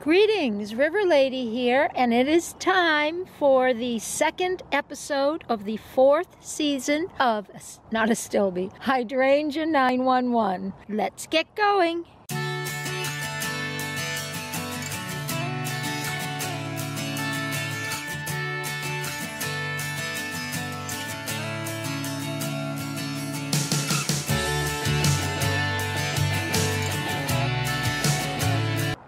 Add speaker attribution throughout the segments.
Speaker 1: Greetings, River Lady here, and it is time for the second episode of the 4th season of, not a Stilby, Hydrangea 911. Let's get going.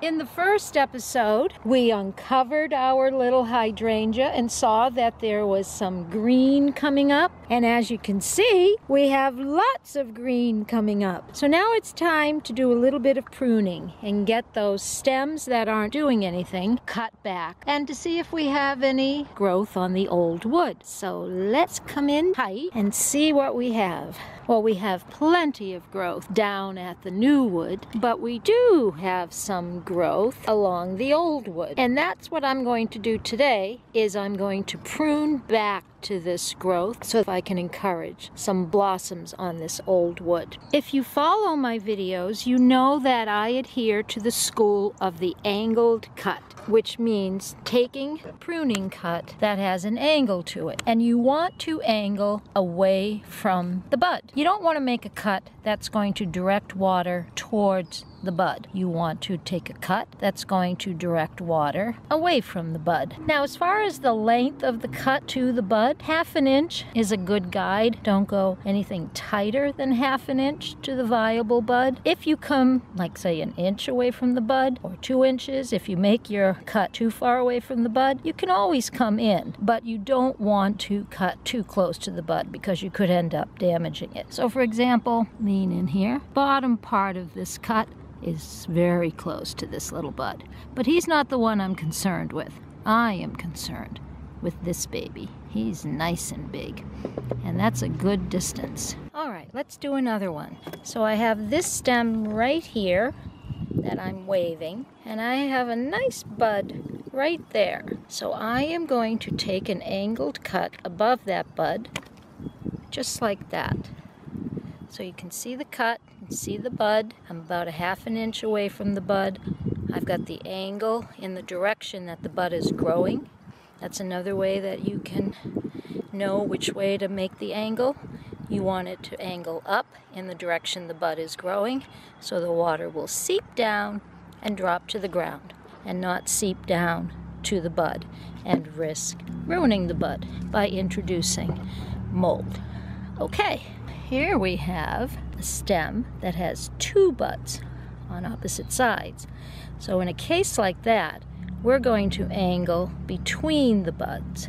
Speaker 1: In the first episode, we uncovered our little hydrangea and saw that there was some green coming up. And as you can see, we have lots of green coming up. So now it's time to do a little bit of pruning and get those stems that aren't doing anything cut back and to see if we have any growth on the old wood. So let's come in tight and see what we have. Well, we have plenty of growth down at the new wood, but we do have some growth along the old wood. And that's what I'm going to do today, is I'm going to prune back to this growth so that I can encourage some blossoms on this old wood. If you follow my videos, you know that I adhere to the school of the angled cut, which means taking a pruning cut that has an angle to it. And you want to angle away from the bud. You don't want to make a cut that's going to direct water towards the bud. You want to take a cut that's going to direct water away from the bud. Now, as far as the length of the cut to the bud, 1/2 inch is a good guide. Don't go anything tighter than 1/2 inch to the viable bud. If you come, like say, 1 inch away from the bud, or 2 inches, if you make your cut too far away from the bud, you can always come in, but you don't want to cut too close to the bud because you could end up damaging it. So for example, lean in here. Bottom part of this cut is very close to this little bud. But he's not the one I'm concerned with. I am concerned with this baby. He's nice and big, and that's a good distance. All right, let's do another one. So I have this stem right here that I'm waving, and I have a nice bud right there. So I am going to take an angled cut above that bud, just like that. So you can see the cut, and see the bud. I'm about 1/2 inch away from the bud. I've got the angle in the direction that the bud is growing. That's another way that you can know which way to make the angle. You want it to angle up in the direction the bud is growing, so the water will seep down and drop to the ground, and not seep down to the bud and risk ruining the bud by introducing mold. Okay. Here we have a stem that has 2 buds on opposite sides. So in a case like that, we're going to angle between the buds.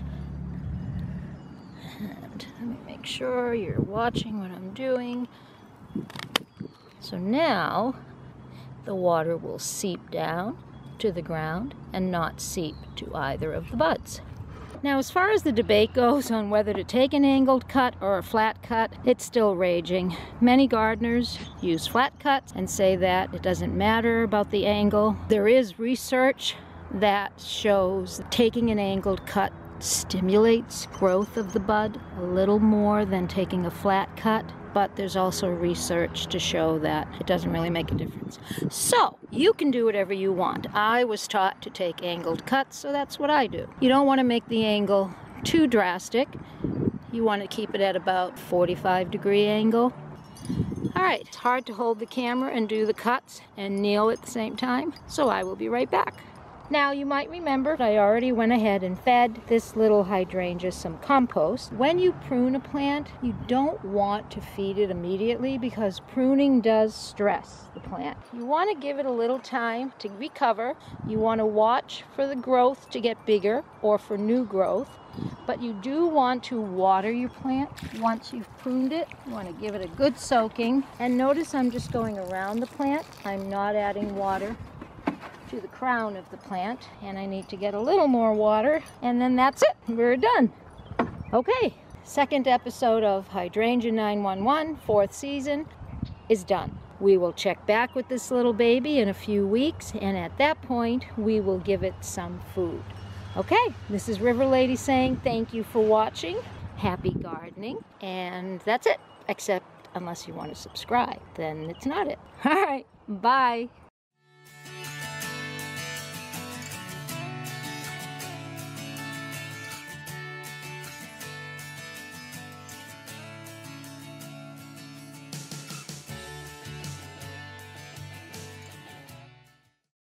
Speaker 1: And let me make sure you're watching what I'm doing. So now the water will seep down to the ground and not seep to either of the buds. Now, as far as the debate goes on whether to take an angled cut or a flat cut, it's still raging. Many gardeners use flat cuts and say that it doesn't matter about the angle. There is research that shows taking an angled cut stimulates growth of the bud a little more than taking a flat cut, but there's also research to show that it doesn't really make a difference. So, you can do whatever you want. I was taught to take angled cuts, so that's what I do. You don't want to make the angle too drastic. You want to keep it at about 45-degree angle. All right, it's hard to hold the camera and do the cuts and kneel at the same time, so I will be right back. Now, you might remember I already went ahead and fed this little hydrangea some compost. When you prune a plant, you don't want to feed it immediately because pruning does stress the plant. You want to give it a little time to recover. You want to watch for the growth to get bigger or for new growth. But you do want to water your plant once you've pruned it. You want to give it a good soaking. And notice I'm just going around the plant. I'm not adding water to the crown of the plant, and I need to get a little more water, and then that's it. We're done. Okay, second episode of Hydrangea 911, 4th season, is done. We will check back with this little baby in a few weeks, and at that point, we will give it some food. Okay, this is River Lady saying thank you for watching. Happy gardening, and that's it. Except unless you want to subscribe, then it's not it. All right, bye.